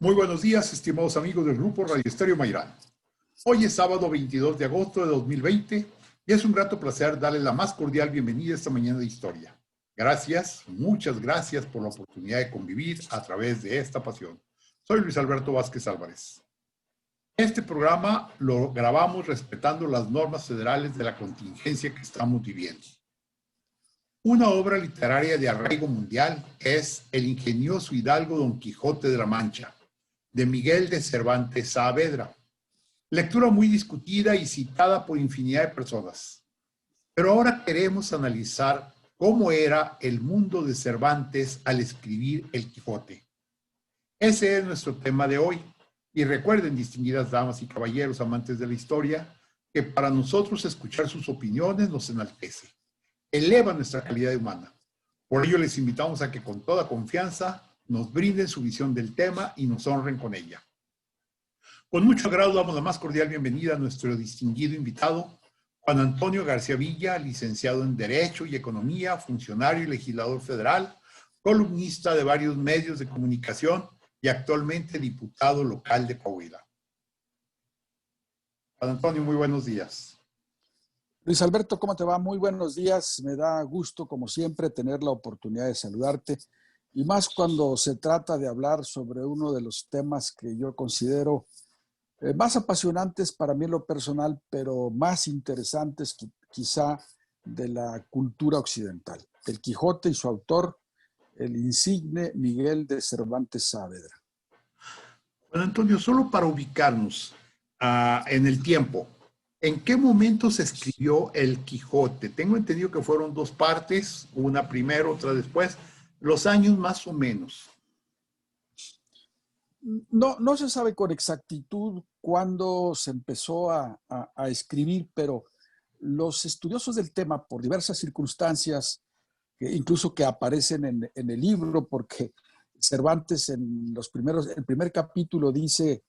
Muy buenos días, estimados amigos del Grupo Radio Estéreo Mairán. Hoy es sábado 22 de agosto de 2020 y es un grato placer darles la más cordial bienvenida esta mañana de historia. Gracias, muchas gracias por la oportunidad de convivir a través de esta pasión. Soy Luis Alberto Vázquez Álvarez. Este programa lo grabamos respetando las normas federales de la contingencia que estamos viviendo. Una obra literaria de arraigo mundial es El ingenioso hidalgo Don Quijote de la Mancha, de Miguel de Cervantes Saavedra. Lectura muy discutida y citada por infinidad de personas. Pero ahora queremos analizar cómo era el mundo de Cervantes al escribir El Quijote. Ese es nuestro tema de hoy. Y recuerden, distinguidas damas y caballeros amantes de la historia, que para nosotros escuchar sus opiniones nos enaltece, eleva nuestra calidad humana. Por ello les invitamos a que con toda confianza nos brinden su visión del tema y nos honren con ella. Con mucho agrado damos la más cordial bienvenida a nuestro distinguido invitado, Juan Antonio García Villa, licenciado en Derecho y Economía, funcionario y legislador federal, columnista de varios medios de comunicación y actualmente diputado local de Coahuila. Juan Antonio, muy buenos días. Luis Alberto, ¿cómo te va? Muy buenos días. Me da gusto, como siempre, tener la oportunidad de saludarte. Y más cuando se trata de hablar sobre uno de los temas que yo considero más apasionantes para mí en lo personal, pero más interesantes quizá de la cultura occidental. El Quijote y su autor, el insigne Miguel de Cervantes Saavedra. Juan Antonio, solo para ubicarnos en el tiempo, ¿en qué momento se escribió El Quijote? Tengo entendido que fueron dos partes, una primero, otra después. Los años más o menos. No se sabe con exactitud cuándo se empezó a escribir, pero los estudiosos del tema, por diversas circunstancias, incluso que aparecen en el libro, porque Cervantes en el primer capítulo dice,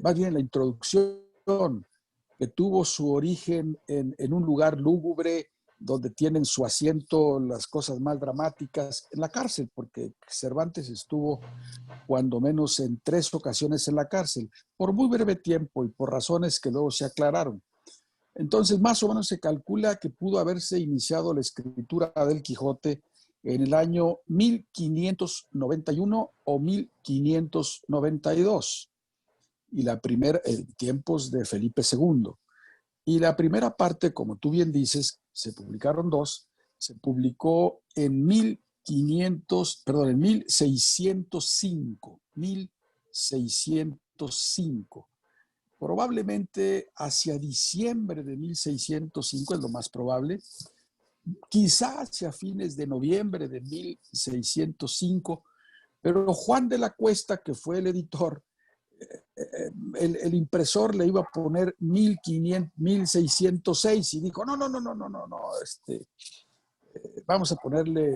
más bien en la introducción, que tuvo su origen en un lugar lúgubre donde tienen su asiento las cosas más dramáticas, en la cárcel, porque Cervantes estuvo cuando menos en 3 ocasiones en la cárcel, por muy breve tiempo y por razones que luego se aclararon. Entonces, más o menos se calcula que pudo haberse iniciado la escritura del Quijote en el año 1591 o 1592, y tiempos de Felipe II. Y la primera parte, como tú bien dices, se publicaron 2, se publicó en 1605. Probablemente hacia diciembre de 1605 es lo más probable, quizá hacia fines de noviembre de 1605, pero Juan de la Cuesta, que fue el editor, el impresor le iba a poner 1606 y dijo, no, vamos a ponerle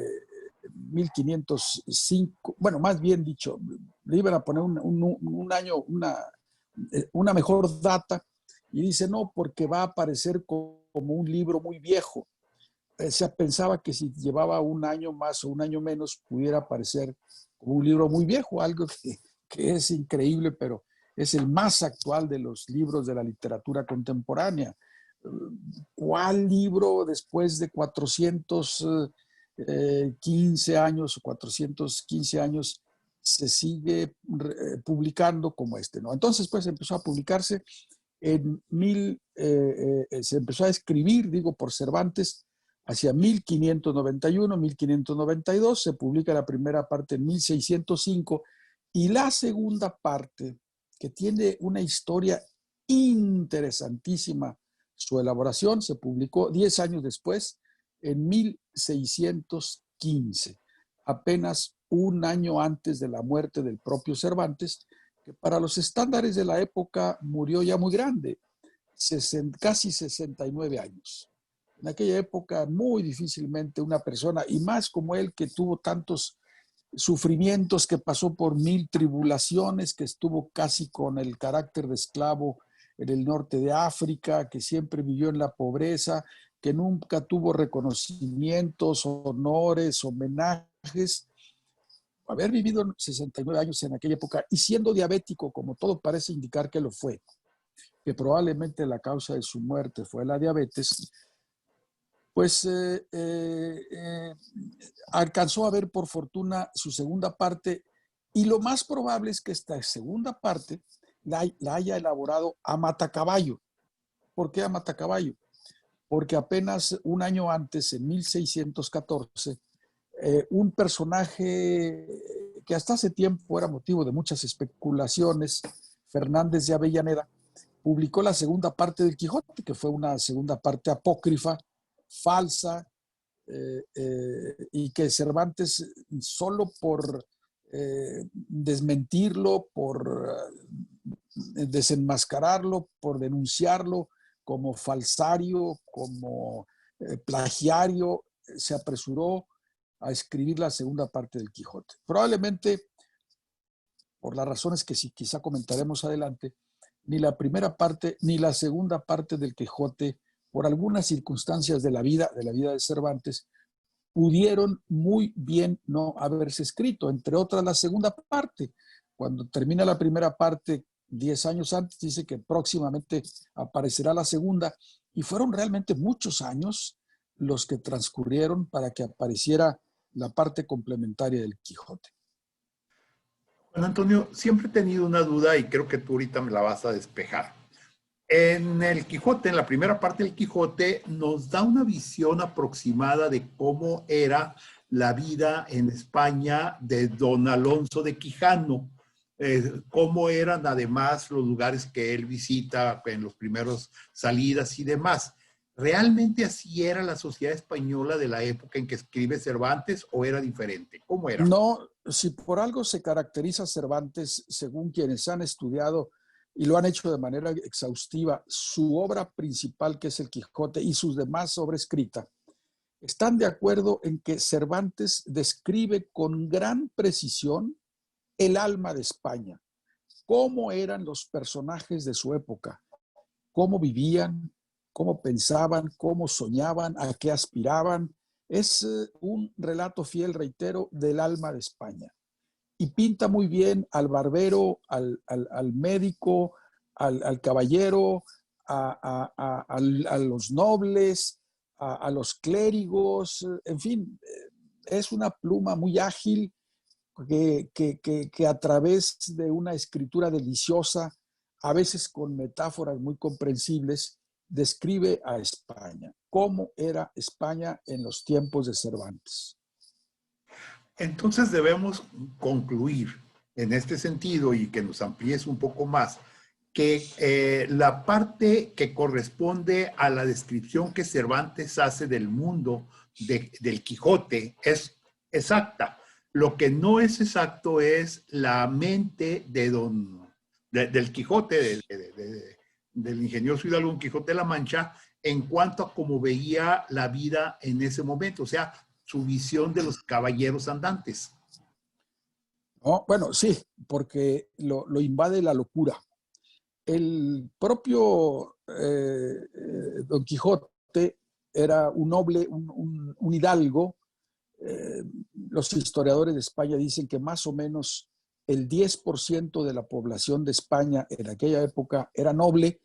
1505, bueno, más bien dicho, le iban a poner un año, una mejor data, y dice, no, porque va a aparecer como un libro muy viejo. Se pensaba que si llevaba un año más o un año menos, pudiera aparecer como un libro muy viejo, algo que es increíble, pero es el más actual de los libros de la literatura contemporánea. ¿Cuál libro después de 415 años o 415 años se sigue publicando como este, ¿no? Entonces, pues empezó a publicarse se empezó a escribir, digo, por Cervantes hacia 1591, 1592, se publica la primera parte en 1605 y la segunda parte, que tiene una historia interesantísima, su elaboración se publicó 10 años después, en 1615, apenas un año antes de la muerte del propio Cervantes, que para los estándares de la época murió ya muy grande, casi 69 años. En aquella época muy difícilmente una persona, y más como él que tuvo tantos sufrimientos, que pasó por 1000 tribulaciones, que estuvo casi con el carácter de esclavo en el norte de África, que siempre vivió en la pobreza, que nunca tuvo reconocimientos, honores, homenajes. haber vivido 69 años en aquella época y siendo diabético, como todo parece indicar que lo fue, que probablemente la causa de su muerte fue la diabetes, pues alcanzó a ver por fortuna su segunda parte y lo más probable es que esta segunda parte la haya elaborado a matacaballo. ¿Por qué a matacaballo? Porque apenas un año antes, en 1614, un personaje que hasta hace tiempo era motivo de muchas especulaciones, Fernández de Avellaneda, publicó la segunda parte del Quijote, que fue una segunda parte apócrifa, falsa, y que Cervantes, solo por desmentirlo, por desenmascararlo, por denunciarlo como falsario, como plagiario, se apresuró a escribir la segunda parte del Quijote. Probablemente, por las razones que sí, quizá comentaremos adelante, ni la primera parte ni la segunda parte del Quijote, por algunas circunstancias de la vida de Cervantes, pudieron muy bien no haberse escrito, entre otras la segunda parte. Cuando termina la primera parte, 10 años antes, dice que próximamente aparecerá la segunda, y fueron realmente muchos años los que transcurrieron para que apareciera la parte complementaria del Quijote. Juan Antonio, siempre he tenido una duda y creo que tú ahorita me la vas a despejar. En el Quijote, en la primera parte del Quijote, nos da una visión aproximada de cómo era la vida en España de don Alonso de Quijano, cómo eran además los lugares que él visita en los primeros salidas y demás. ¿Realmente así era la sociedad española de la época en que escribe Cervantes o era diferente? ¿Cómo era? No, si por algo se caracteriza Cervantes, según quienes han estudiado y lo han hecho de manera exhaustiva, su obra principal, que es el Quijote, y sus demás obras escritas, están de acuerdo en que Cervantes describe con gran precisión el alma de España, cómo eran los personajes de su época, cómo vivían, cómo pensaban, cómo soñaban, a qué aspiraban. Es un relato fiel, reitero, del alma de España. Y pinta muy bien al barbero, al médico, al caballero, a los nobles, a los clérigos, en fin, es una pluma muy ágil que a través de una escritura deliciosa, a veces con metáforas muy comprensibles, describe a España, cómo era España en los tiempos de Cervantes. Entonces debemos concluir en este sentido y que nos amplíes un poco más que la parte que corresponde a la descripción que Cervantes hace del mundo del Quijote es exacta. Lo que no es exacto es la mente del Quijote, del ingenioso hidalgo Don Quijote de la Mancha, en cuanto a cómo veía la vida en ese momento, o sea, su visión de los caballeros andantes. No, bueno, sí, porque lo invade la locura. El propio Don Quijote era un noble, un hidalgo. Los historiadores de España dicen que más o menos el 10% de la población de España en aquella época era noble,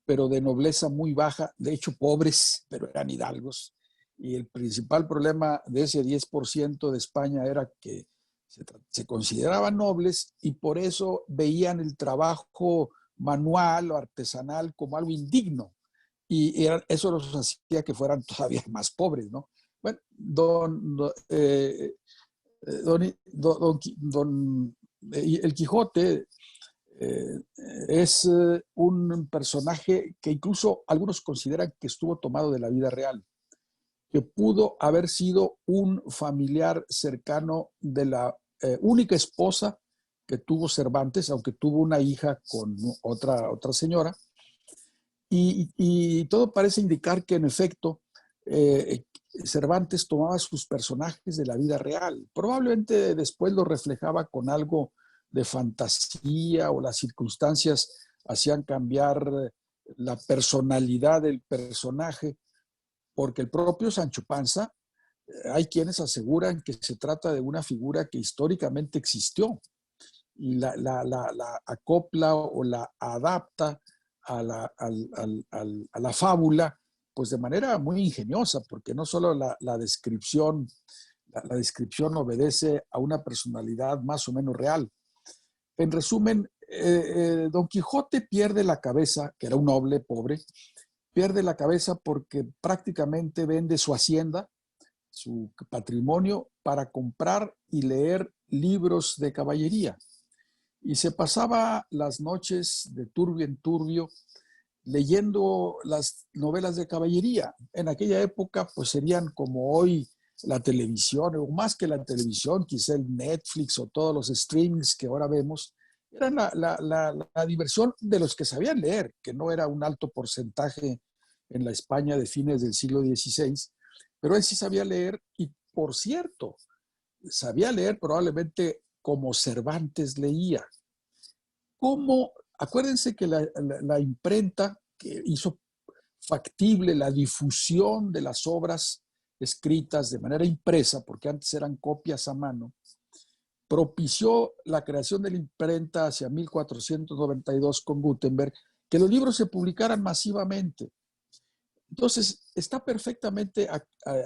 pero de nobleza muy baja, de hecho pobres, pero eran hidalgos. Y el principal problema de ese 10% de España era que se consideraban nobles y por eso veían el trabajo manual o artesanal como algo indigno. Y eso los hacía que fueran todavía más pobres, ¿no? Bueno, el Quijote es un personaje que incluso algunos consideran que estuvo tomado de la vida real, que pudo haber sido un familiar cercano de la única esposa que tuvo Cervantes, aunque tuvo una hija con otra señora, y todo parece indicar que en efecto Cervantes tomaba sus personajes de la vida real. Probablemente después lo reflejaba con algo de fantasía o las circunstancias hacían cambiar la personalidad del personaje, porque el propio Sancho Panza Hay quienes aseguran que se trata de una figura que históricamente existió y la acopla o la adapta a la fábula, pues de manera muy ingeniosa, porque no solo la descripción obedece a una personalidad más o menos real. En resumen, Don Quijote pierde la cabeza, que era un noble pobre, pierde la cabeza porque prácticamente vende su hacienda, su patrimonio, para comprar y leer libros de caballería. Y se pasaba las noches de turbio en turbio leyendo las novelas de caballería. En aquella época, pues serían como hoy la televisión, o más que la televisión, quizá el Netflix o todos los streamings que ahora vemos, eran la diversión de los que sabían leer, que no era un alto porcentaje en la España de fines del siglo XVI, pero él sí sabía leer y, por cierto, sabía leer probablemente como Cervantes leía. ¿Cómo? Acuérdense que la imprenta que hizo factible la difusión de las obras escritas de manera impresa, porque antes eran copias a mano, propició la creación de la imprenta hacia 1492 con Gutenberg, que los libros se publicaran masivamente. Entonces, está perfectamente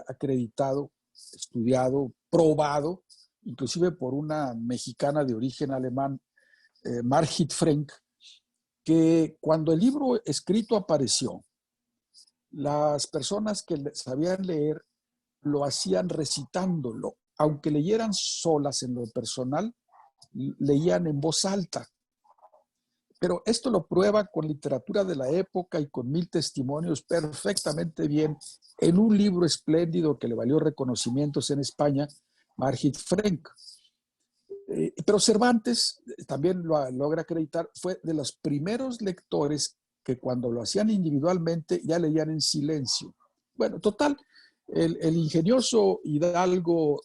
acreditado, estudiado, probado, inclusive por una mexicana de origen alemán, Margit Frank, que cuando el libro escrito apareció, las personas que sabían leer lo hacían recitándolo, aunque leyeran solas en lo personal, leían en voz alta. Pero esto lo prueba con literatura de la época y con 1000 testimonios perfectamente bien en un libro espléndido que le valió reconocimientos en España, Margit Frank. Pero Cervantes, también lo logra acreditar, fue de los primeros lectores que cuando lo hacían individualmente ya leían en silencio. Bueno, total, el ingenioso hidalgo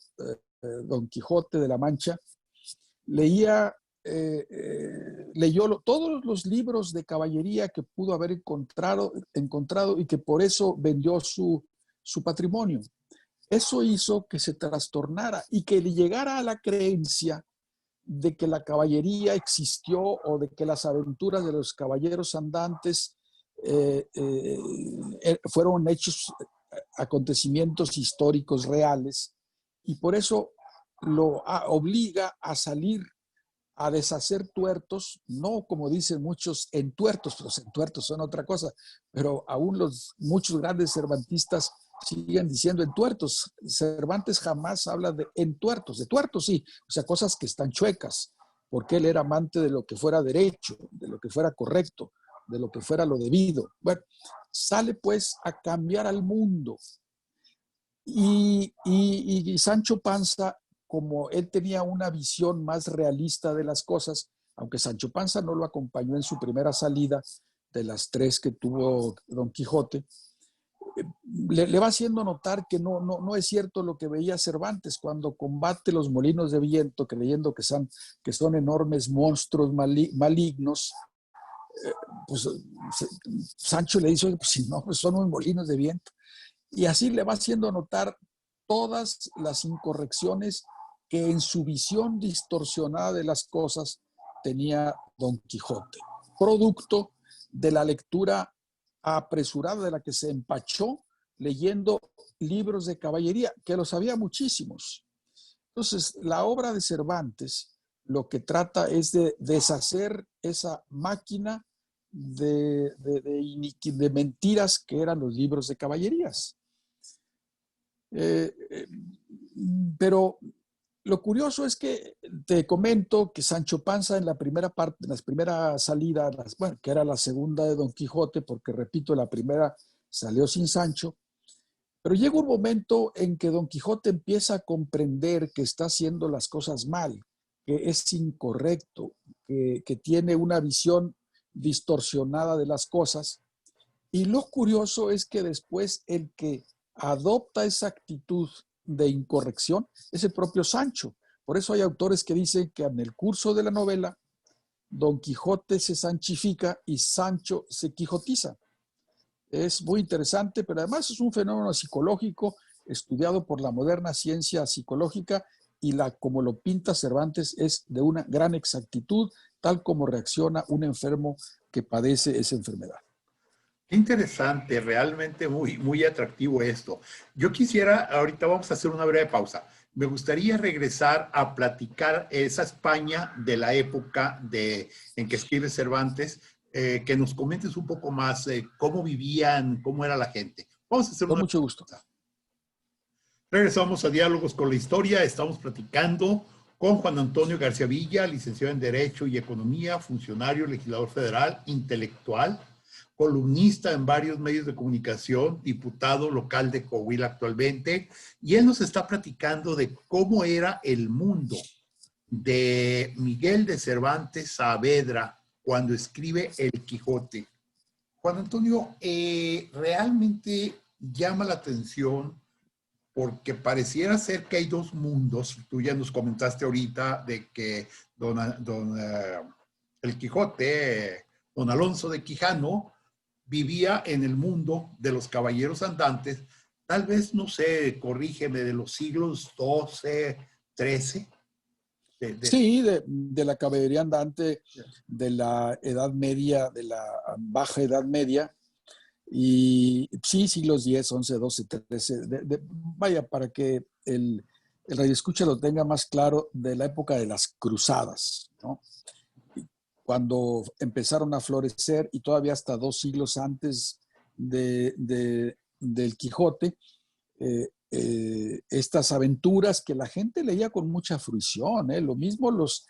Don Quijote de la Mancha leyó todos los libros de caballería que pudo haber encontrado y que por eso vendió su patrimonio. Eso hizo que se trastornara y que le llegara a la creencia de que la caballería existió o de que las aventuras de los caballeros andantes fueron hechos, acontecimientos históricos reales, y por eso lo obliga a salir a deshacer tuertos, no como dicen muchos entuertos, los entuertos son otra cosa, pero aún muchos grandes cervantistas siguen diciendo entuertos. Cervantes jamás habla de entuertos, de tuertos sí, o sea, cosas que están chuecas, porque él era amante de lo que fuera derecho, de lo que fuera correcto, de lo que fuera lo debido. Bueno, sale pues a cambiar al mundo. Y Sancho Panza, como él tenía una visión más realista de las cosas, aunque Sancho Panza no lo acompañó en su primera salida de las 3 que tuvo Don Quijote, le va haciendo notar que no es cierto lo que veía Cervantes cuando combate los molinos de viento, creyendo que son enormes monstruos malignos. Pues Sancho le dice, pues si no, pues son unos molinos de viento. Y así le va haciendo notar todas las incorrecciones que en su visión distorsionada de las cosas tenía Don Quijote, producto de la lectura apresurada de la que se empachó leyendo libros de caballería, que los había muchísimos. Entonces, la obra de Cervantes lo que trata es de deshacer esa máquina de mentiras que eran los libros de caballerías. Pero lo curioso es que te comento que Sancho Panza en la primera parte, en las primeras salidas, bueno, que era la segunda de Don Quijote, porque repito, la primera salió sin Sancho, pero llega un momento en que Don Quijote empieza a comprender que está haciendo las cosas mal, que es incorrecto, que tiene una visión distorsionada de las cosas. Y lo curioso es que después el que adopta esa actitud de incorrección es el propio Sancho. Por eso hay autores que dicen que en el curso de la novela Don Quijote se sanchifica y Sancho se quijotiza. Es muy interesante, pero además es un fenómeno psicológico estudiado por la moderna ciencia psicológica y como lo pinta Cervantes es de una gran exactitud, tal como reacciona un enfermo que padece esa enfermedad. Qué interesante, realmente muy atractivo esto. Yo quisiera, ahorita vamos a hacer una breve pausa. Me gustaría regresar a platicar esa España de la época en que escribe Cervantes, que nos comentes un poco más cómo vivían, cómo era la gente. Vamos a hacer Con una mucho gusto. pausa. Regresamos a Diálogos con la Historia. Estamos platicando con Juan Antonio García Villa, licenciado en Derecho y Economía, funcionario, legislador federal, intelectual, columnista en varios medios de comunicación, diputado local de Coahuila actualmente, y él nos está platicando de cómo era el mundo de Miguel de Cervantes Saavedra cuando escribe El Quijote. Juan Antonio, realmente llama la atención porque pareciera ser que hay dos mundos. Tú ya nos comentaste ahorita de que el Quijote, don Alonso de Quijano, vivía en el mundo de los caballeros andantes, tal vez, no sé, corrígeme, de los siglos XII, XIII. Sí, de la caballería andante, de la Edad Media, de la Baja Edad Media, y sí, siglos X, XI, XII, XIII. Vaya, para que el radioescucha lo tenga más claro, de la época de las cruzadas, ¿no? Cuando empezaron a florecer y todavía hasta 2 siglos antes del Quijote, estas aventuras que la gente leía con mucha fruición, ¿eh? Lo mismo los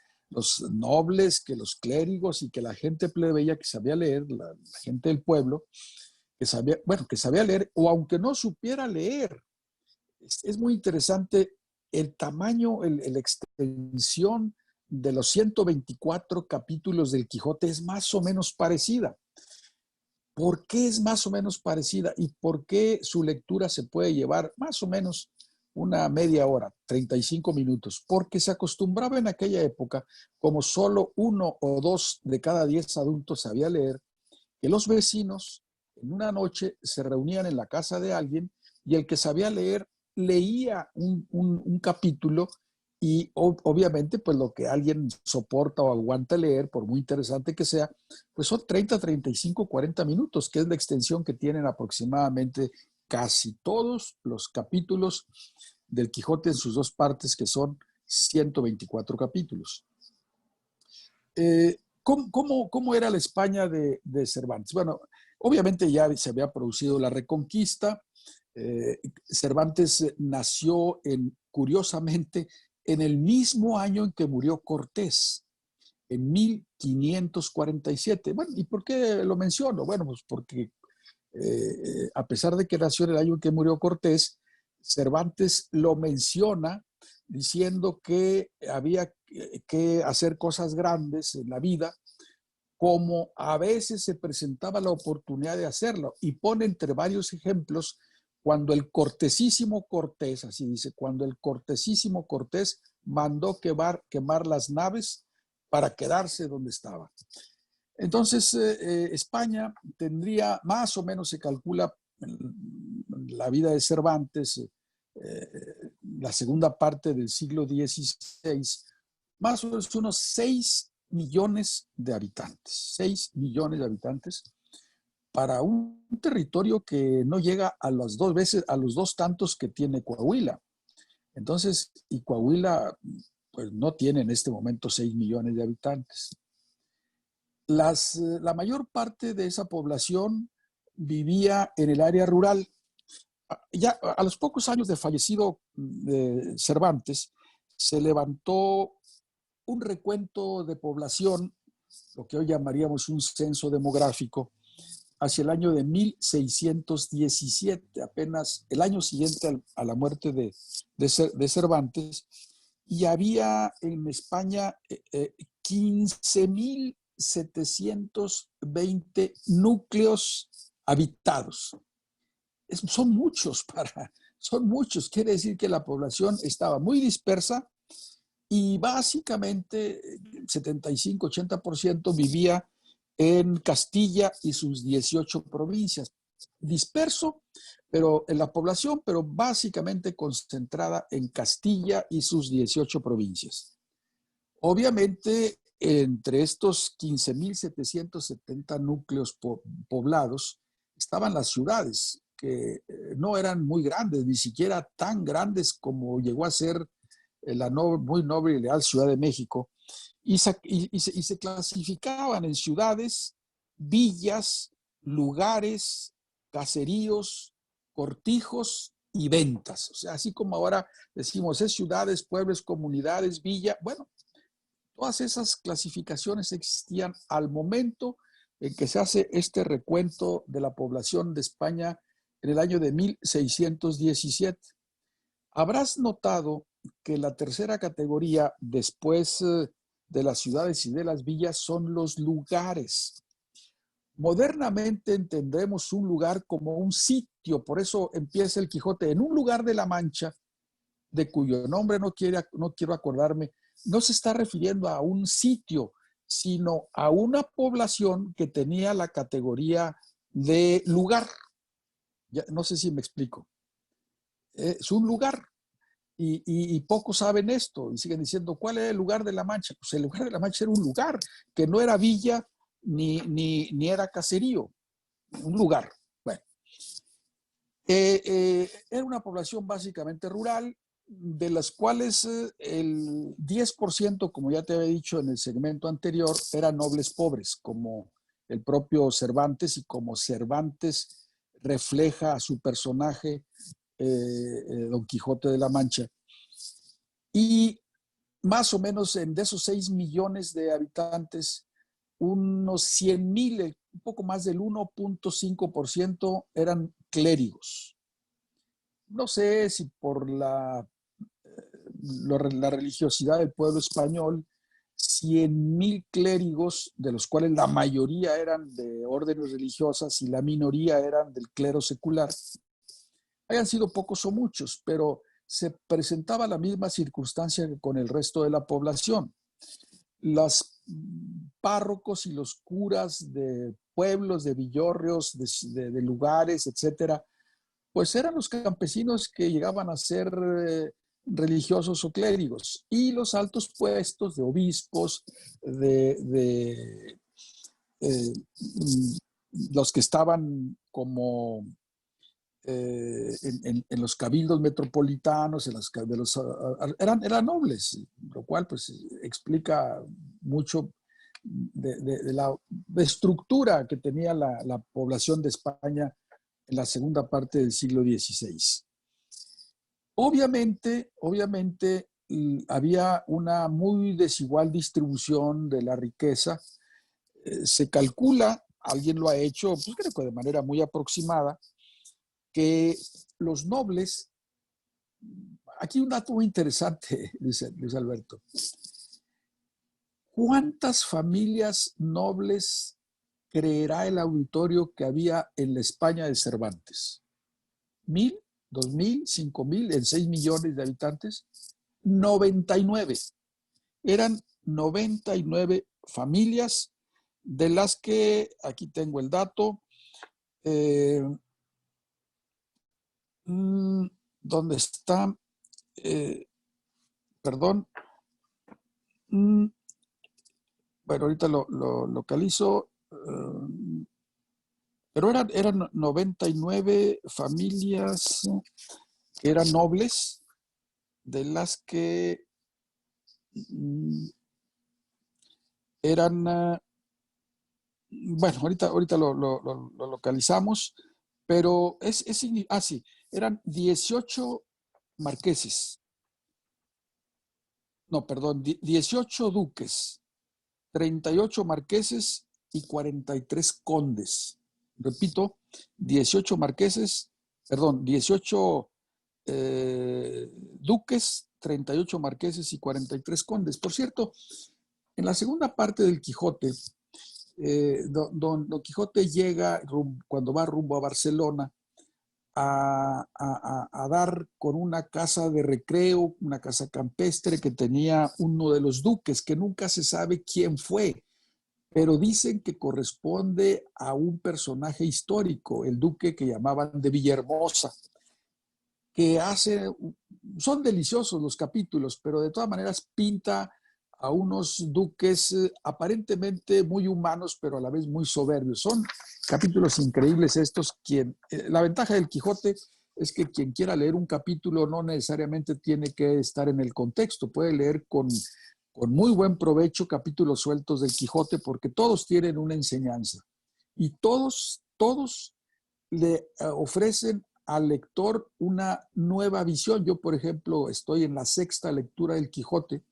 nobles que los clérigos y que la gente plebeya que sabía leer, la gente del pueblo, que sabía leer, o aunque no supiera leer. Es muy interesante el tamaño, la extensión de los 124 capítulos del Quijote es más o menos parecida. ¿Por qué es más o menos parecida y por qué su lectura se puede llevar más o menos una media hora, 35 minutos? Porque se acostumbraba en aquella época, como solo 1 o 2 de cada 10 adultos sabía leer, que los vecinos en una noche se reunían en la casa de alguien y el que sabía leer leía un capítulo y obviamente pues lo que alguien soporta o aguanta leer, por muy interesante que sea, pues son 30, 35, 40 minutos, que es la extensión que tienen aproximadamente casi todos los capítulos del Quijote en sus 2 partes, que son 124 capítulos. ¿Cómo era la España de Cervantes? Bueno, obviamente ya se había producido la Reconquista. Cervantes nació, curiosamente, en el mismo año en que murió Cortés, en 1547. Bueno, ¿y por qué lo menciono? Bueno, pues porque a pesar de que nació en el año en que murió Cortés, Cervantes lo menciona diciendo que había que hacer cosas grandes en la vida, como a veces se presentaba la oportunidad de hacerlo, y pone entre varios ejemplos cuando el cortesísimo Cortés, así dice, cuando el cortesísimo Cortés mandó quemar las naves para quedarse donde estaba. Entonces, España tendría, más o menos se calcula, la vida de Cervantes, la segunda parte del siglo XVI, más o menos unos 6 millones de habitantes. 6 millones de habitantes para un territorio que no llega a las 2 veces, a los 2 tantos que tiene Coahuila. Entonces, y Coahuila, pues no tiene en este momento 6 millones de habitantes. La mayor parte de esa población vivía en el área rural. Ya a los pocos años de fallecido Cervantes, se levantó un recuento de población, lo que hoy llamaríamos un censo demográfico, hacia el año de 1617, apenas el año siguiente a la muerte de Cervantes, y había en España 15.720 núcleos habitados. Son muchos, quiere decir que la población estaba muy dispersa y básicamente 75-80% vivía en Castilla y sus 18 provincias. disperso pero en la población, pero básicamente concentrada en Castilla y sus 18 provincias. Obviamente, entre estos 15.770 núcleos poblados estaban las ciudades, que no eran muy grandes, ni siquiera tan grandes como llegó a ser la muy noble y leal Ciudad de México, y se clasificaban en ciudades, villas, lugares, caseríos, cortijos y ventas. O sea, así como ahora decimos, es ciudades, pueblos, comunidades, villa. Bueno, todas esas clasificaciones existían al momento en que se hace este recuento de la población de España en el año de 1617. Habrás notado que la tercera categoría, después de las ciudades y de las villas, son los lugares. Modernamente entendemos un lugar como un sitio, por eso empieza el Quijote en un lugar de la Mancha, de cuyo nombre no quiero acordarme. No se está refiriendo a un sitio, sino a una población que tenía la categoría de lugar. Ya, no sé si me explico. Es un lugar. Y pocos saben esto y siguen diciendo, ¿cuál es el lugar de la Mancha? Pues el lugar de la Mancha era un lugar, que no era villa ni era caserío, un lugar. Bueno, era una población básicamente rural, de las cuales el 10%, como ya te había dicho en el segmento anterior, eran nobles pobres, como el propio Cervantes, y como Cervantes refleja a su personaje, Don Quijote de la Mancha. Y más o menos de esos 6 millones de habitantes, unos 100,000, un poco más del 1.5% eran clérigos. No sé si por la religiosidad del pueblo español, 100,000 clérigos, de los cuales la mayoría eran de órdenes religiosas y la minoría eran del clero secular, hayan sido pocos o muchos, pero se presentaba la misma circunstancia que con el resto de la población. Los párrocos y los curas de pueblos, de villorrios, de lugares, etcétera, pues eran los campesinos que llegaban a ser religiosos o clérigos, y los altos puestos de obispos, los que estaban como en los cabildos metropolitanos, eran nobles, lo cual pues explica mucho de la estructura que tenía la población de España en la segunda parte del siglo XVI. Obviamente, había una muy desigual distribución de la riqueza. Se calcula, alguien lo ha hecho, pues creo que de manera muy aproximada, que los nobles, aquí un dato muy interesante, dice Luis Alberto, ¿cuántas familias nobles creerá el auditorio que había en la España de Cervantes? ¿1,000, 2,000, 5,000 en 6 millones de habitantes? 99. Eran 99 familias, de las que, aquí tengo el dato, ¿dónde está? Perdón. Bueno, ahorita lo localizo. Pero eran 99 familias que eran nobles, de las que eran, bueno, ahorita lo localizamos, pero sí, eran 18 marqueses, no, perdón, 18 duques, 38 marqueses y 43 condes. Repito, 18 marqueses, perdón, 18 duques, 38 marqueses y 43 condes. Por cierto, en la segunda parte del Quijote, Don Quijote llega, cuando va rumbo a Barcelona, a dar con una casa de recreo, una casa campestre que tenía uno de los duques, que nunca se sabe quién fue. pero dicen que corresponde a un personaje histórico, el duque que llamaban de Villahermosa, que son deliciosos los capítulos, pero de todas maneras pinta a unos duques aparentemente muy humanos, pero a la vez muy soberbios. Son capítulos increíbles estos. La ventaja del Quijote es que quien quiera leer un capítulo no necesariamente tiene que estar en el contexto, puede leer con muy buen provecho capítulos sueltos del Quijote porque todos tienen una enseñanza y todos le ofrecen al lector una nueva visión. Yo, por ejemplo, estoy en la sexta lectura del Quijote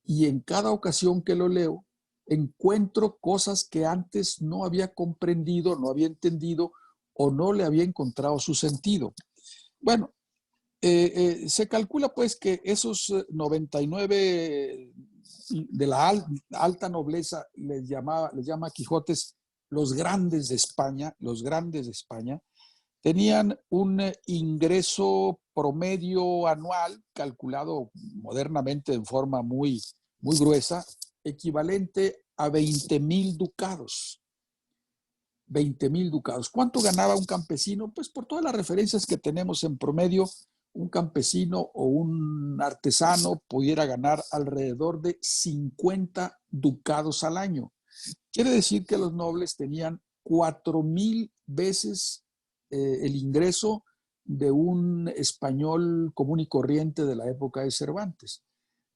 y en cada ocasión que lo leo encuentro cosas que antes no había comprendido, no había entendido o no le había encontrado su sentido. Bueno, se calcula pues que esos 99 de la alta nobleza les llama Quijotes los grandes de España, tenían un ingreso promedio anual, calculado modernamente en forma muy gruesa, equivalente a 20,000 ducados. 20,000 ducados. ¿Cuánto ganaba un campesino? Pues por todas las referencias que tenemos en promedio, un campesino o un artesano pudiera ganar alrededor de 50 ducados al año. Quiere decir que los nobles tenían 4,000 veces el ingreso de un español común y corriente de la época de Cervantes.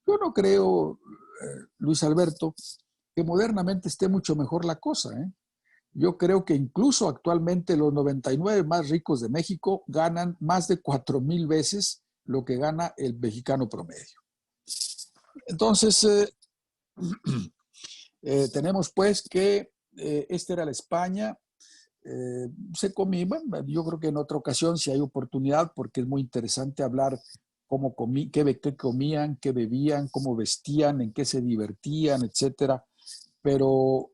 Yo no creo, Luis Alberto, que modernamente esté mucho mejor la cosa, ¿eh? Yo creo que incluso actualmente los 99 más ricos de México ganan más de 4,000 veces lo que gana el mexicano promedio. Entonces, tenemos pues que esta era la España. Se comía, bueno, yo creo que en otra ocasión, si hay oportunidad, porque es muy interesante hablar qué comían, qué bebían, cómo vestían, en qué se divertían, etcétera. Pero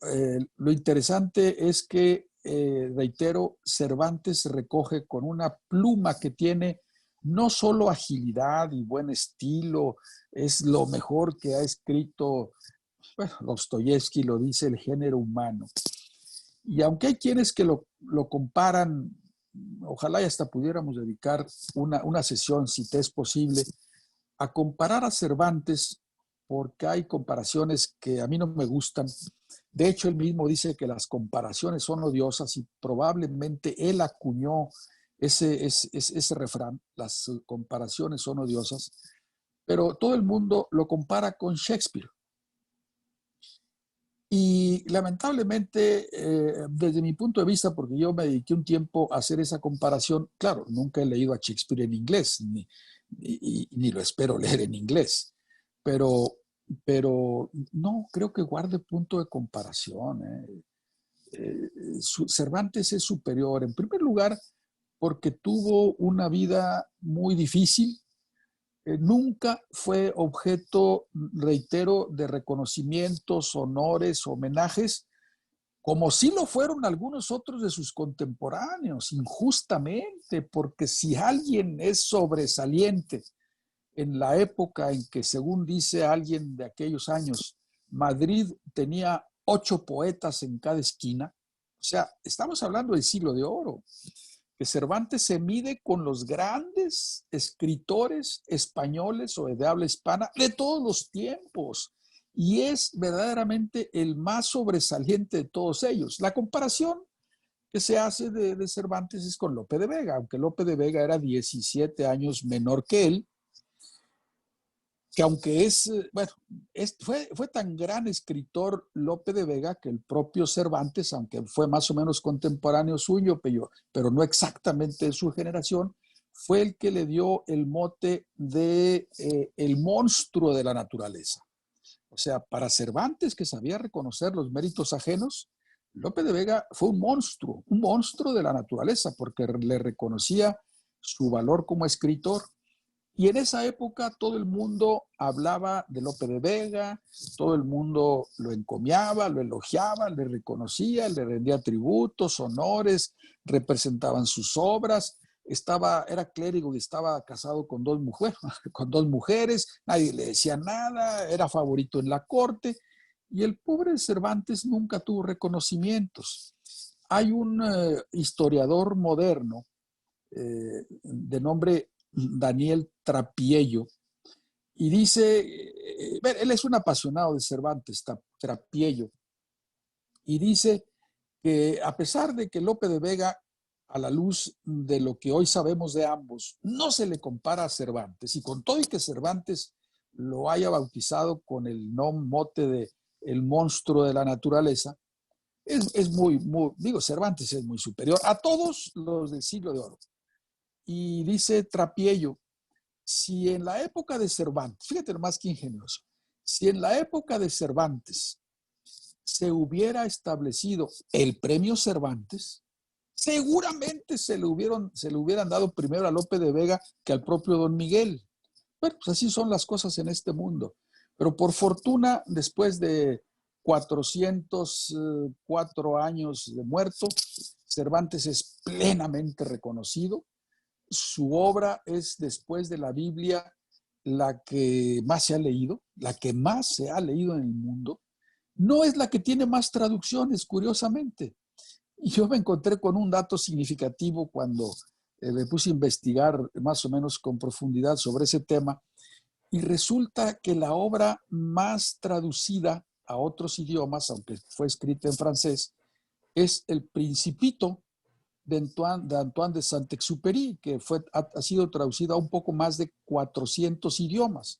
lo interesante es que, reitero, Cervantes recoge con una pluma que tiene no solo agilidad y buen estilo, es lo mejor que ha escrito, bueno, Dostoyevsky lo dice, el género humano. Y aunque hay quienes que lo comparan, ojalá y hasta pudiéramos dedicar una sesión, si te es posible, a comparar a Cervantes, porque hay comparaciones que a mí no me gustan. De hecho, él mismo dice que las comparaciones son odiosas y probablemente él acuñó ese refrán, las comparaciones son odiosas, pero todo el mundo lo compara con Shakespeare. Y lamentablemente, desde mi punto de vista, porque yo me dediqué un tiempo a hacer esa comparación, claro, nunca he leído a Shakespeare en inglés, ni lo espero leer en inglés, pero, pero no creo que guarde punto de comparación. Cervantes es superior, en primer lugar, porque tuvo una vida muy difícil, nunca fue objeto, reitero, de reconocimientos, honores, homenajes, como sí lo fueron algunos otros de sus contemporáneos, injustamente, porque si alguien es sobresaliente en la época en que, según dice alguien de aquellos años, Madrid tenía 8 poetas en cada esquina, o sea, estamos hablando del siglo de oro, que Cervantes se mide con los grandes escritores españoles o de habla hispana de todos los tiempos y es verdaderamente el más sobresaliente de todos ellos. La comparación que se hace de Cervantes es con Lope de Vega, aunque Lope de Vega era 17 años menor que él, que aunque bueno, fue tan gran escritor Lope de Vega que el propio Cervantes, aunque fue más o menos contemporáneo suyo, pero no exactamente de su generación, fue el que le dio el mote de el monstruo de la naturaleza. O sea, para Cervantes, que sabía reconocer los méritos ajenos, Lope de Vega fue un monstruo de la naturaleza, porque le reconocía su valor como escritor. Y en esa época todo el mundo hablaba de Lope de Vega, todo el mundo lo encomiaba, lo elogiaba, le reconocía, le rendía tributos, honores, representaban sus obras, era clérigo y estaba casado con con dos mujeres, nadie le decía nada, era favorito en la corte Y el pobre Cervantes nunca tuvo reconocimientos. Hay un historiador moderno de nombre Daniel Trapiello, y dice, él es un apasionado de Cervantes, Trapiello, y dice que a pesar de que Lope de Vega, a la luz de lo que hoy sabemos de ambos, no se le compara a Cervantes, y con todo y que Cervantes lo haya bautizado con el mote de el monstruo de la naturaleza, es digo, Cervantes es muy superior a todos los del siglo de oro. Y dice Trapiello, si en la época de Cervantes, fíjate nomás qué ingenioso, si en la época de Cervantes se hubiera establecido el premio Cervantes, seguramente se le hubieran dado primero a Lope de Vega que al propio Don Miguel. Bueno, pues así son las cosas en este mundo. Pero por fortuna, después de 404 años de muerto, Cervantes es plenamente reconocido. Su obra es, después de la Biblia, la que más se ha leído, la que más se ha leído en el mundo. No es la que tiene más traducciones, curiosamente. Y yo me encontré con un dato significativo cuando me puse a investigar más o menos con profundidad sobre ese tema, y resulta que la obra más traducida a otros idiomas, aunque fue escrita en francés, es El Principito de Antoine de Saint-Exupéry, que ha sido traducida a un poco más de 400 idiomas.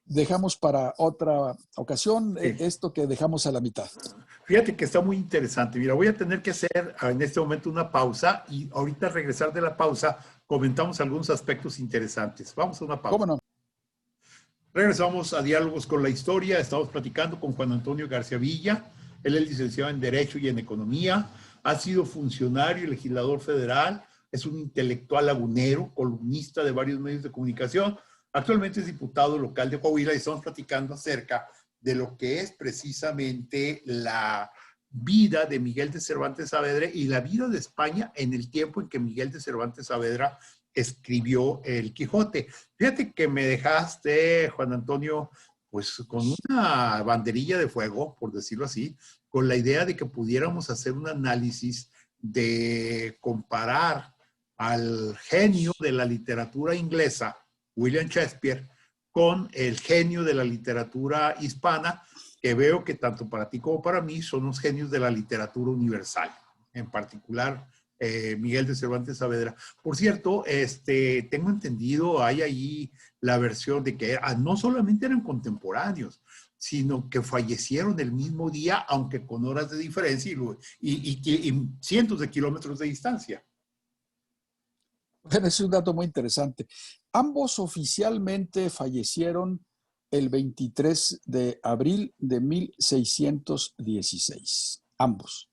Dejamos para otra ocasión Sí. esto que dejamos a la mitad. Fíjate que está muy interesante. Mira, voy a tener que hacer en este momento una pausa y ahorita al regresar de la pausa comentamos algunos aspectos interesantes. Vamos a una pausa. ¿Cómo no? Regresamos a Diálogos con la Historia. Estamos platicando con Juan Antonio García Villa. Él es licenciado en Derecho y en Economía. Ha sido funcionario y legislador federal. Es un intelectual lagunero, columnista de varios medios de comunicación. Actualmente es diputado local de Coahuila y estamos platicando acerca de lo que es precisamente la vida de Miguel de Cervantes Saavedra y la vida de España en el tiempo en que Miguel de Cervantes Saavedra escribió El Quijote. Fíjate que me dejaste, Juan Antonio, pues con una banderilla de fuego, por decirlo así, con la idea de que pudiéramos hacer un análisis de comparar al genio de la literatura inglesa, William Shakespeare, con el genio de la literatura hispana, que veo que tanto para ti como para mí son los genios de la literatura universal, en particular Miguel de Cervantes Saavedra. Por cierto, tengo entendido, hay ahí la versión de que no solamente eran contemporáneos, sino que fallecieron el mismo día, aunque con horas de diferencia y cientos de kilómetros de distancia. Bueno, es un dato muy interesante. Ambos oficialmente fallecieron el 23 de abril de 1616. Ambos.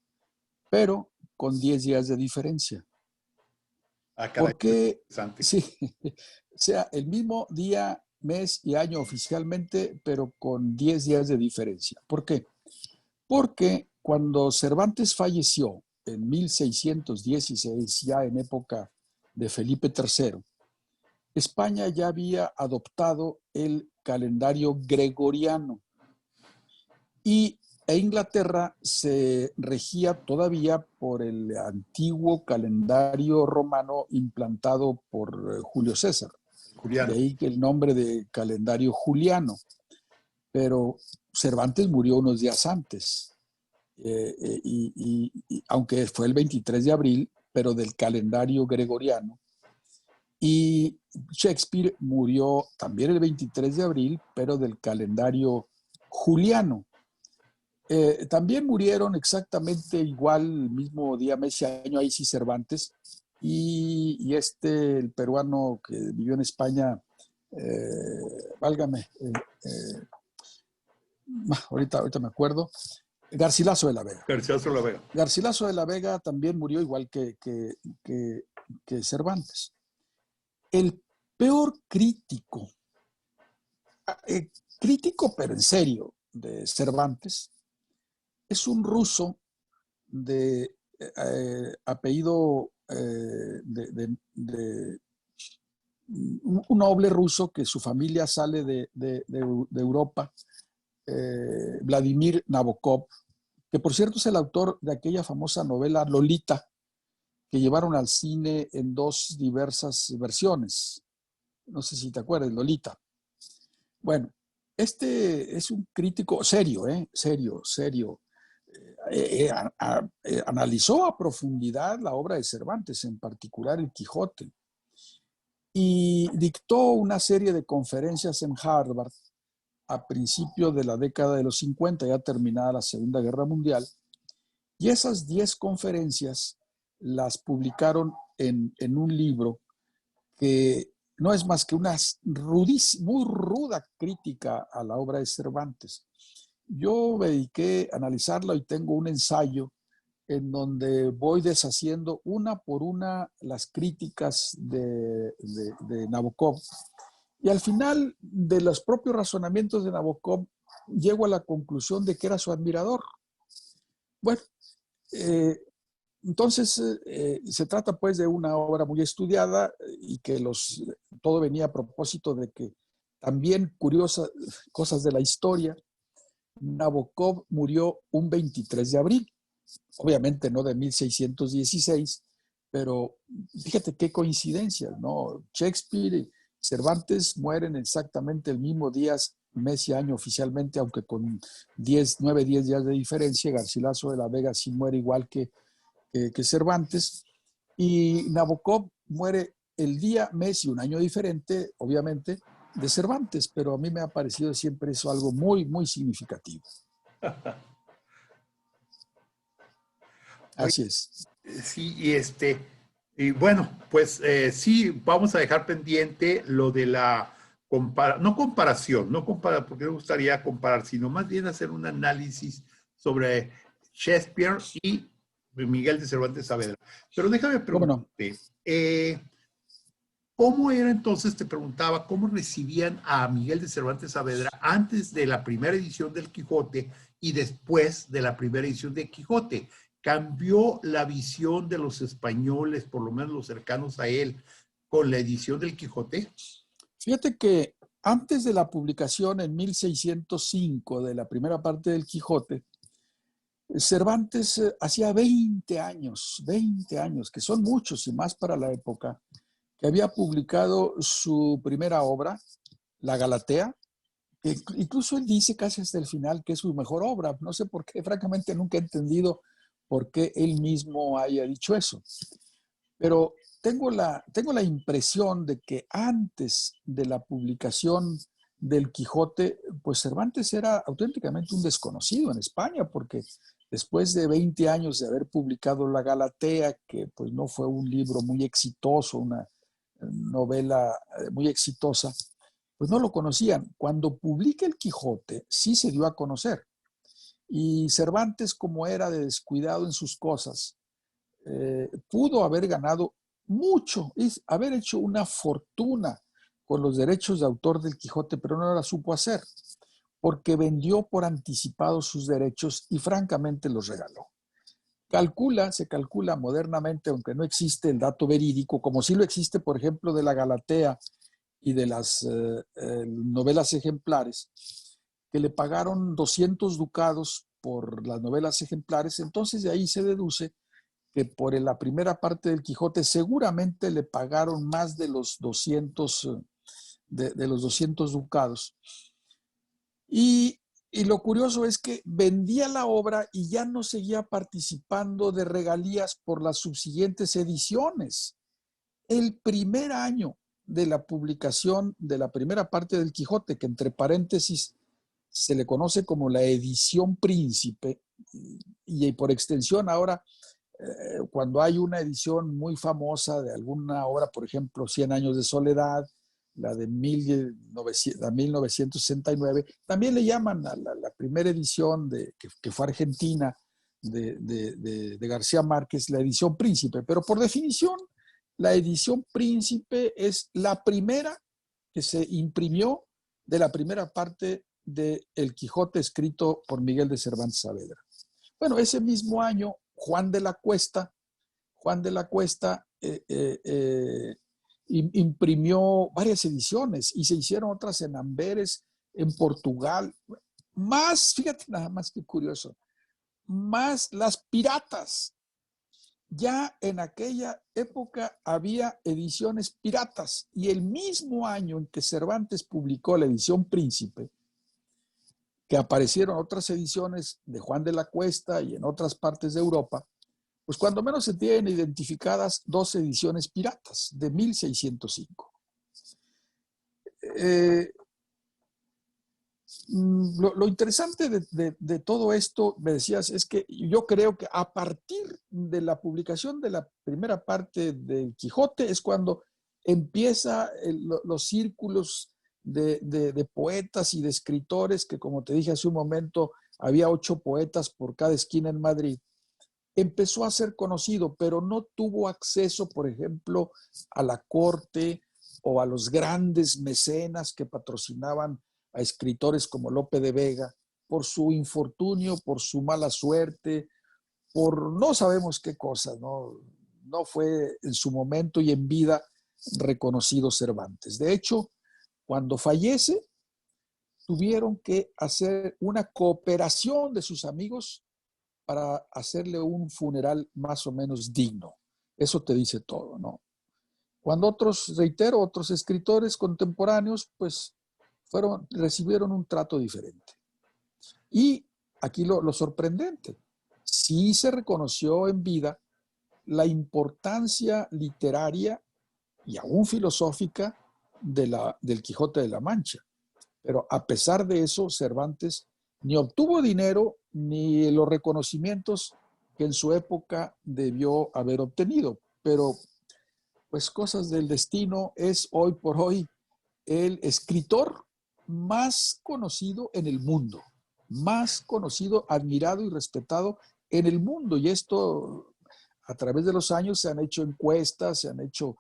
Pero con 10 días de diferencia. Ah, caray, Porque, interesante. sí, o sea, el mismo día, mes y año oficialmente, pero con 10 días de diferencia. ¿Por qué? Porque cuando Cervantes falleció en 1616, ya en época de Felipe III, España ya había adoptado el calendario gregoriano e Inglaterra se regía todavía por el antiguo calendario romano implantado por Julio César. Julián. De ahí que el nombre de calendario juliano. Pero Cervantes murió unos días antes, aunque fue el 23 de abril, pero del calendario gregoriano. Y Shakespeare murió también el 23 de abril, pero del calendario juliano. También murieron exactamente igual el mismo día, mes y año, ahí sí Cervantes, y el peruano que vivió en España, válgame, ahorita me acuerdo, Garcilaso de la Vega. Garcilaso de la Vega. Garcilaso de la Vega también murió igual que Cervantes. El peor crítico pero en serio, de Cervantes, es un ruso de apellido un noble ruso que su familia sale de Europa Vladimir Nabokov, que por cierto es el autor de aquella famosa novela Lolita, que llevaron al cine en dos diversas versiones. No sé si te acuerdas, Lolita. Bueno, este es un crítico serio, serio. Analizó a profundidad la obra de Cervantes, en particular el Quijote, y dictó una serie de conferencias en Harvard a principios de la década de los 50, ya terminada la Segunda Guerra Mundial, y esas 10 conferencias las publicaron en un libro que no es más que una muy ruda crítica a la obra de Cervantes. Yo me dediqué a analizarla y tengo un ensayo en donde voy deshaciendo una por una las críticas de Nabokov. Y al final de los propios razonamientos de Nabokov, llego a la conclusión de que era su admirador. Bueno, eh, entonces se trata pues de una obra muy estudiada y que todo venía a propósito de que también curiosas cosas de la historia. Nabokov murió un 23 de abril, obviamente no de 1616, pero fíjate qué coincidencias, ¿no? Shakespeare y Cervantes mueren exactamente el mismo día, mes y año oficialmente, aunque con 9, 10 días de diferencia. Garcilaso de la Vega sí muere igual que Cervantes, y Nabokov muere el día, mes y un año diferente, obviamente, de Cervantes, pero a mí me ha parecido siempre eso algo muy, muy significativo. Oye, Así es. sí, y bueno, pues sí, vamos a dejar pendiente lo de la no comparación, porque me gustaría comparar, sino más bien hacer un análisis sobre Shakespeare y Miguel de Cervantes Saavedra. Pero déjame ¿Cómo no? preguntarte, ¿cómo era entonces, te preguntaba, cómo recibían a Miguel de Cervantes Saavedra antes de la primera edición del Quijote y después de la primera edición de Quijote? ¿Cambió la visión de los españoles, por lo menos los cercanos a él, con la edición del Quijote? Fíjate que antes de la publicación en 1605 de la primera parte del Quijote, Cervantes hacía 20 años, que son muchos y más para la época, que había publicado su primera obra, La Galatea, que incluso él dice casi hasta el final que es su mejor obra. No sé por qué, francamente nunca he entendido por qué él mismo haya dicho eso. Pero tengo la impresión de que antes de la publicación del Quijote, pues Cervantes era auténticamente un desconocido en España, porque después de 20 años de haber publicado La Galatea, que pues no fue un libro muy exitoso, una novela muy exitosa, pues no lo conocían. Cuando publica el Quijote, sí se dio a conocer. Y Cervantes, como era de descuidado en sus cosas, pudo haber ganado mucho, es haber hecho una fortuna con los derechos de autor del Quijote, pero no la supo hacer, porque vendió por anticipado sus derechos y francamente los regaló. Se calcula modernamente, aunque no existe el dato verídico, como sí lo existe, por ejemplo, de la Galatea y de las novelas ejemplares, que le pagaron 200 ducados por las novelas ejemplares. Entonces de ahí se deduce que por la primera parte del Quijote seguramente le pagaron más de los 200, de los 200 ducados. Y lo curioso es que vendía la obra y ya no seguía participando de regalías por las subsiguientes ediciones. El primer año de la publicación de la primera parte del Quijote, que entre paréntesis se le conoce como la edición príncipe, y por extensión ahora, cuando hay una edición muy famosa de alguna obra, por ejemplo, 100 años de soledad, la de 1969, también le llaman a la primera edición que fue argentina de García Márquez, la edición príncipe, pero por definición, la edición príncipe es la primera que se imprimió de la primera parte de El Quijote escrito por Miguel de Cervantes Saavedra. Bueno, ese mismo año, Juan de la Cuesta imprimió varias ediciones y se hicieron otras en Amberes, en Portugal. más, fíjate nada más que curioso, más las piratas. Ya en aquella época había ediciones piratas y el mismo año en que Cervantes publicó la edición Príncipe, que aparecieron otras ediciones de Juan de la Cuesta y en otras partes de Europa, pues cuando menos se tienen identificadas dos ediciones piratas de 1605. Eh, lo interesante de todo esto, me decías, es que yo creo que a partir de la publicación de la primera parte del Quijote es cuando empieza los círculos de poetas y de escritores, que como te dije hace un momento, había 8 poetas por cada esquina en Madrid, empezó a ser conocido, pero no tuvo acceso, por ejemplo, a la corte o a los grandes mecenas que patrocinaban a escritores como Lope de Vega, por su infortunio, por su mala suerte, por no sabemos qué cosa, no fue en su momento y en vida reconocido Cervantes. De hecho, cuando fallece, tuvieron que hacer una cooperación de sus amigos para hacerle un funeral más o menos digno. Eso te dice todo, ¿no? Cuando otros, reitero, otros escritores contemporáneos, pues recibieron un trato diferente. Y aquí lo sorprendente, sí se reconoció en vida la importancia literaria y aún filosófica del Quijote de la Mancha. Pero a pesar de eso, Cervantes ni obtuvo dinero ni los reconocimientos que en su época debió haber obtenido. Pero, pues cosas del destino, es hoy por hoy el escritor más conocido en el mundo, más conocido, admirado y respetado en el mundo. Y esto, a través de los años, se han hecho encuestas, se han hecho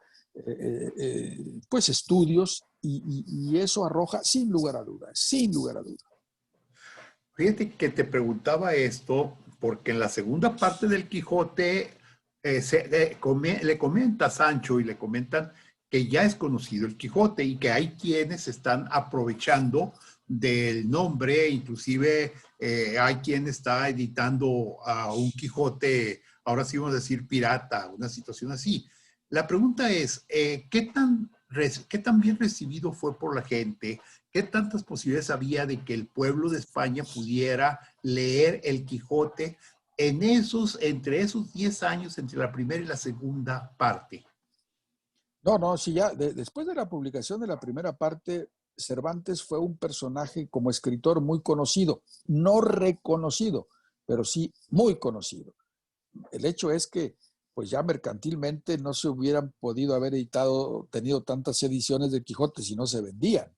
pues estudios y eso arroja sin lugar a dudas, sin lugar a dudas. Fíjate que te preguntaba esto porque en la segunda parte del Quijote le comenta a Sancho y le comentan que ya es conocido el Quijote y que hay quienes están aprovechando del nombre, inclusive hay quien está editando a un Quijote, ahora sí vamos a decir pirata, una situación así. La pregunta es, ¿qué tan bien recibido fue por la gente? ¿Qué tantas posibilidades había de que el pueblo de España pudiera leer el Quijote entre esos 10 años, entre la primera y la segunda parte? No, sí, ya después de la publicación de la primera parte, Cervantes fue un personaje como escritor muy conocido, no reconocido, pero sí muy conocido. El hecho es que, pues ya mercantilmente no se hubieran podido haber tenido tantas ediciones de Quijote si no se vendían.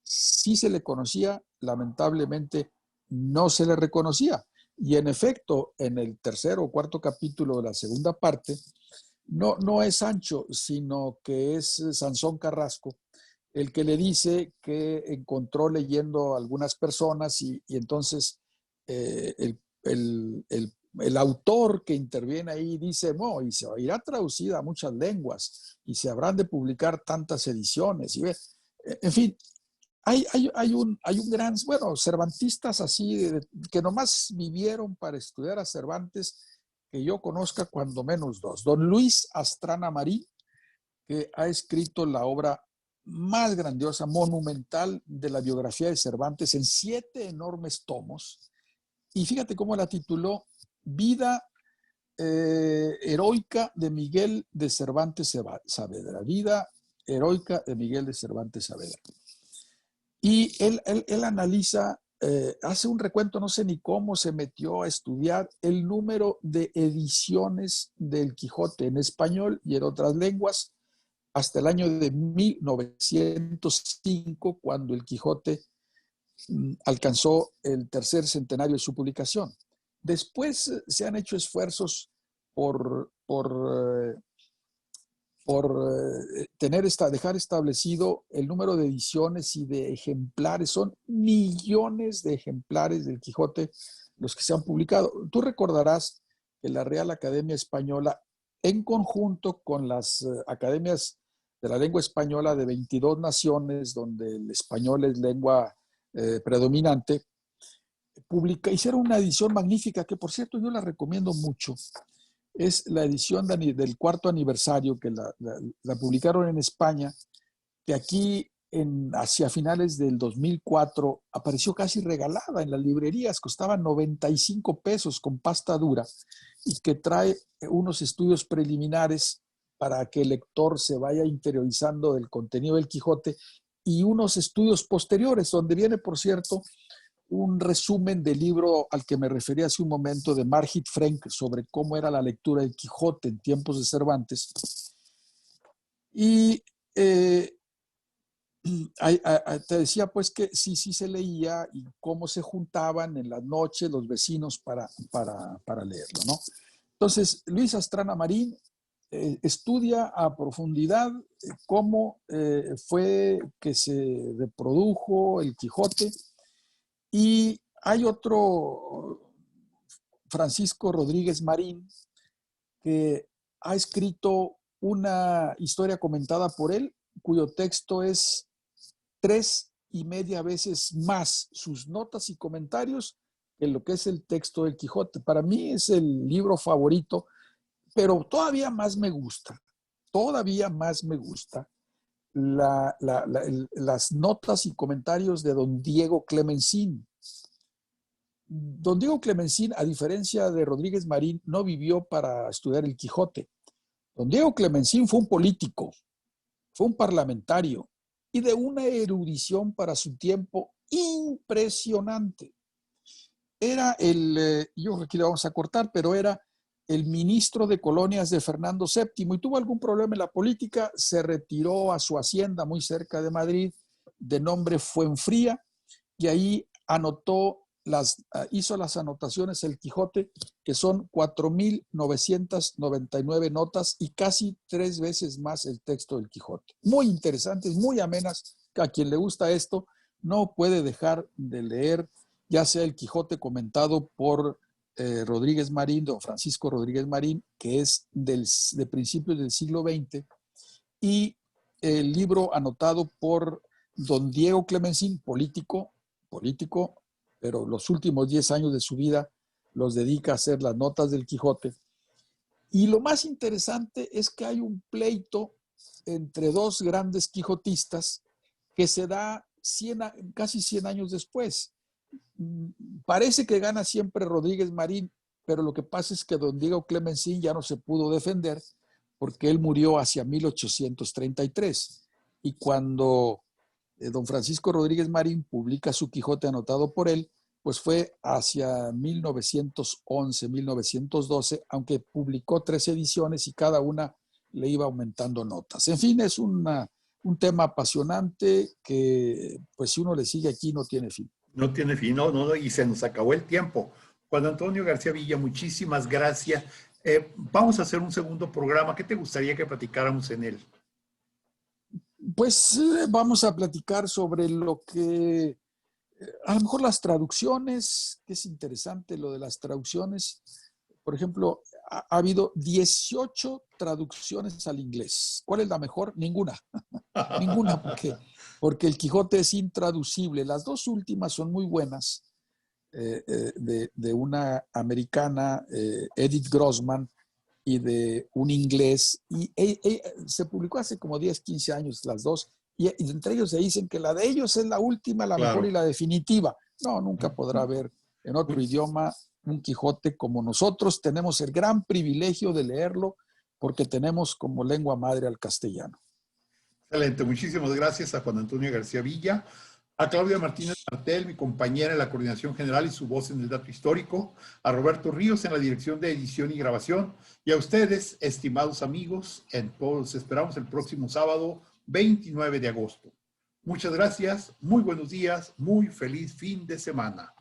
Sí se le conocía, lamentablemente no se le reconocía. Y en efecto, en el tercer o cuarto capítulo de la segunda parte, no es Sancho, sino que es Sansón Carrasco, el que le dice que encontró leyendo a algunas personas y entonces el autor que interviene ahí dice, no, y se irá traducida a muchas lenguas y se habrán de publicar tantas ediciones. Y en fin, hay un gran, bueno, cervantistas así, que nomás vivieron para estudiar a Cervantes, que yo conozca cuando menos dos. Don Luis Astrana Marín, que ha escrito la obra más grandiosa, monumental de la biografía de Cervantes en 7 enormes tomos. Y fíjate cómo la tituló Vida heroica de Miguel de Cervantes Saavedra. Vida heroica de Miguel de Cervantes Saavedra. Y él analiza, hace un recuento, no sé ni cómo se metió a estudiar el número de ediciones del Quijote en español y en otras lenguas hasta el año de 1905, cuando el Quijote alcanzó el tercer centenario de su publicación. Después se han hecho esfuerzos por dejar establecido el número de ediciones y de ejemplares. Son millones de ejemplares del Quijote los que se han publicado. Tú recordarás que la Real Academia Española, en conjunto con las academias de la lengua española de 22 naciones, donde el español es lengua predominante, hicieron una edición magnífica que, por cierto, yo la recomiendo mucho. Es la edición del cuarto aniversario que la publicaron en España, que aquí hacia finales del 2004 apareció casi regalada en las librerías, costaba 95 pesos con pasta dura y que trae unos estudios preliminares para que el lector se vaya interiorizando del contenido del Quijote y unos estudios posteriores, donde viene, por cierto, un resumen del libro al que me refería hace un momento de Margit Frenk sobre cómo era la lectura del Quijote en tiempos de Cervantes. Y te decía pues que sí se leía y cómo se juntaban en las noches los vecinos para leerlo, ¿no? Entonces, Luis Astrana Marín estudia a profundidad cómo fue que se reprodujo el Quijote. Y hay otro, Francisco Rodríguez Marín, que ha escrito una historia comentada por él, cuyo texto es 3.5 veces más sus notas y comentarios que lo que es el texto del Quijote. Para mí es el libro favorito, pero todavía más me gusta las notas y comentarios de don Diego Clemencín. Don Diego Clemencín, a diferencia de Rodríguez Marín, no vivió para estudiar el Quijote. Don Diego Clemencín fue un político, fue un parlamentario y de una erudición para su tiempo impresionante. Era yo aquí le vamos a cortar, pero era el ministro de Colonias de Fernando VII y tuvo algún problema en la política, se retiró a su hacienda muy cerca de Madrid, de nombre Fuenfría, y ahí hizo las anotaciones El Quijote, que son 4.999 notas y casi 3 veces más el texto del Quijote. Muy interesantes, muy amenas, que a quien le gusta esto no puede dejar de leer, ya sea El Quijote comentado por Rodríguez Marín, don Francisco Rodríguez Marín, que es de principios del siglo XX, y el libro anotado por don Diego Clemencín, político, pero los últimos 10 años de su vida los dedica a hacer las notas del Quijote. Y lo más interesante es que hay un pleito entre dos grandes quijotistas que se da casi 100 años después. Parece que gana siempre Rodríguez Marín, pero lo que pasa es que don Diego Clemencín ya no se pudo defender porque él murió hacia 1833. Y cuando don Francisco Rodríguez Marín publica su Quijote anotado por él, pues fue hacia 1911, 1912, aunque publicó 3 ediciones y cada una le iba aumentando notas. En fin, es un tema apasionante que, pues si uno le sigue aquí, no tiene fin. No tiene fin, no, y se nos acabó el tiempo. Juan Antonio García Villa, muchísimas gracias. Vamos a hacer un segundo programa. ¿Qué te gustaría que platicáramos en él? Pues vamos a platicar sobre lo que, a lo mejor las traducciones, que es interesante lo de las traducciones. Por ejemplo, ha habido 18 traducciones al inglés. ¿Cuál es la mejor? Ninguna. Ninguna, porque el Quijote es intraducible. Las 2 últimas son muy buenas, de una americana, Edith Grossman, y de un inglés. Y se publicó hace como 10, 15 años las 2. Y entre ellos se dicen que la de ellos es la última, la mejor y la definitiva. No, nunca podrá haber en otro idioma un Quijote como nosotros. Tenemos el gran privilegio de leerlo porque tenemos como lengua madre al castellano. Excelente, muchísimas gracias a Juan Antonio García Villa, a Claudia Martínez Martel, mi compañera en la coordinación general y su voz en el dato histórico, a Roberto Ríos en la dirección de edición y grabación, y a ustedes, estimados amigos, los esperamos el próximo sábado, 29 de agosto. Muchas gracias, muy buenos días, muy feliz fin de semana.